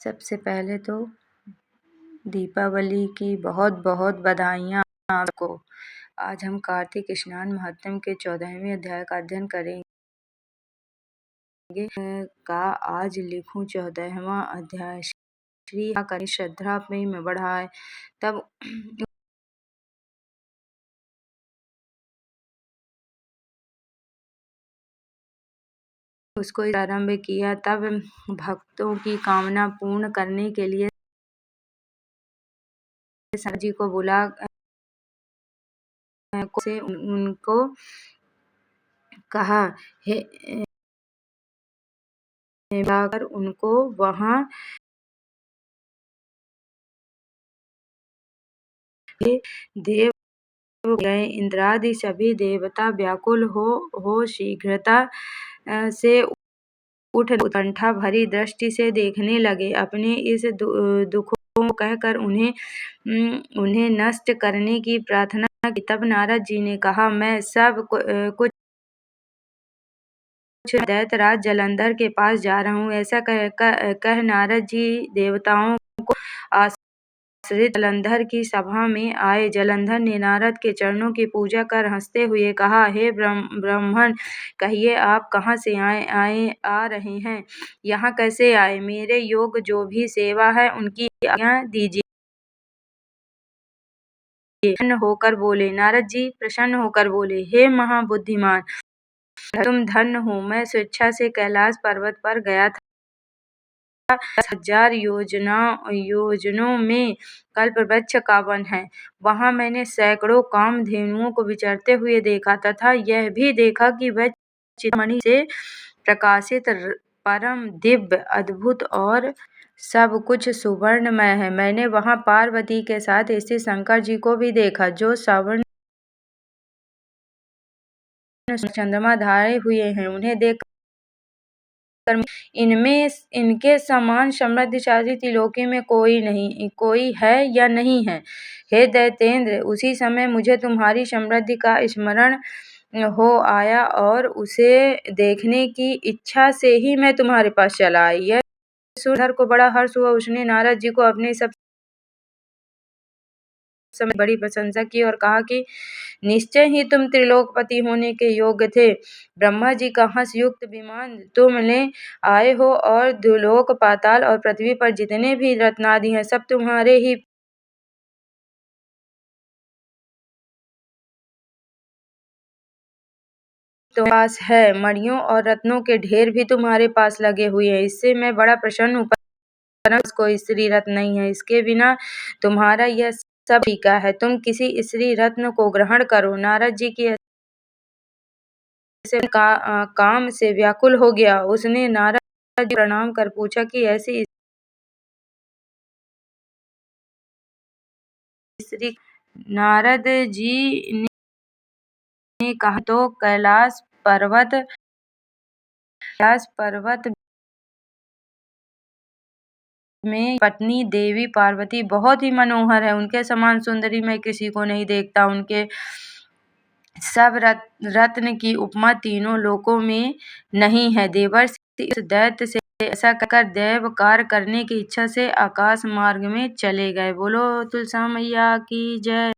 सबसे पहले तो दीपावली की बहुत बहुत बधाइयाँ आपको। आज हम कार्तिक स्नान महात्म्य के 14वें अध्याय का अध्ययन करेंगे। आज लिखूं 14वां अध्याय। श्री करी श्रद्धा में बढ़ाए, तब उसको आरंभ किया। तब भक्तों की कामना पूर्ण करने के लिए जी को बुला से उनको कहा, हे बुलाकर उनको वहां देव गए। इंद्रादि सभी देवता व्याकुल हो शीघ्रता से उठ उत्कंठा भरी दृष्टि से देखने लगे। अपने इस दुखों को कहकर उन्हें नष्ट करने की प्रार्थना की। तब नारद जी ने कहा, मैं सब कुछ दैत्यराज जलंधर के पास जा रहा हूँ। ऐसा कह नारद जी देवताओं को आश्रित जलंधर की सभा में आए। जलंधर ने नारद के चरणों की पूजा कर हंसते हुए कहा, हे ब्राह्मण, कहिए आप कहाँ से आ रहे हैं, यहाँ कैसे आए? मेरे योग जो भी सेवा है उनकी आज्ञा दीजिए। प्रसन्न होकर बोले, नारद जी प्रसन्न होकर बोले, हे महाबुद्धिमान, तुम धन्य हो। मैं स्वेच्छा से कैलाश पर्वत पर गया था। 10,000 योजनों में कल्पवृक्ष का वन है। वहां मैंने सैकड़ों कामधेनुओं को विचरते हुए देखा तथा यह भी देखा कि वह चिंतामणि से प्रकाशित परम दिव्य अद्भुत और सब कुछ सुवर्णमय है। मैंने वहां पार्वती के साथ स्थित शंकर जी को भी देखा, जो सवर्ण चंद्रमा धारे हुए हैं। उन्हें देख इनके समान समृद्धशाली त्रिलोकी में कोई है या नहीं है। हे दैत्येंद्र, उसी समय मुझे तुम्हारी समृद्धि का स्मरण हो आया और उसे देखने की इच्छा से ही मैं तुम्हारे पास चला आई। यह सुनकर को बड़ा हर्ष हुआ। उसने नारद जी को अपने सब समय बड़ी प्रशंसा की और कहा कि निश्चय ही तुम त्रिलोकपति होने के योग्य थे। ब्रह्मा जी का हंस युक्त विमान तुम ले आए हो और द्युलोक पाताल और पृथ्वी पर जितने भी रत्नादि हैं सब तुम्हारे ही पास है। मणियों और रत्नों के ढेर भी तुम्हारे पास लगे हुए हैं। इससे मैं बड़ा प्रसन्न हूँ। परंतु कोई स्त्री रत्न नहीं है। इसके बिना तुम्हारा यह सब फीका है। तुम किसी स्त्री रत्न को ग्रहण करो। नारद जी की ऐसे काम से व्याकुल हो गया। उसने नारद जी प्रणाम कर पूछा कि ऐसी स्त्री? नारद जी ने कहा, तो कैलाश पर्वत में पत्नी देवी पार्वती बहुत ही मनोहर है। उनके समान सुंदरी मैं किसी को नहीं देखता। उनके सब रत्न की उपमा तीनों लोकों में नहीं है। देवर्षि इस दैत्य से ऐसा कहकर दैव कार्य करने की इच्छा से आकाश मार्ग में चले गए। बोलो तुलसा मैया की जय।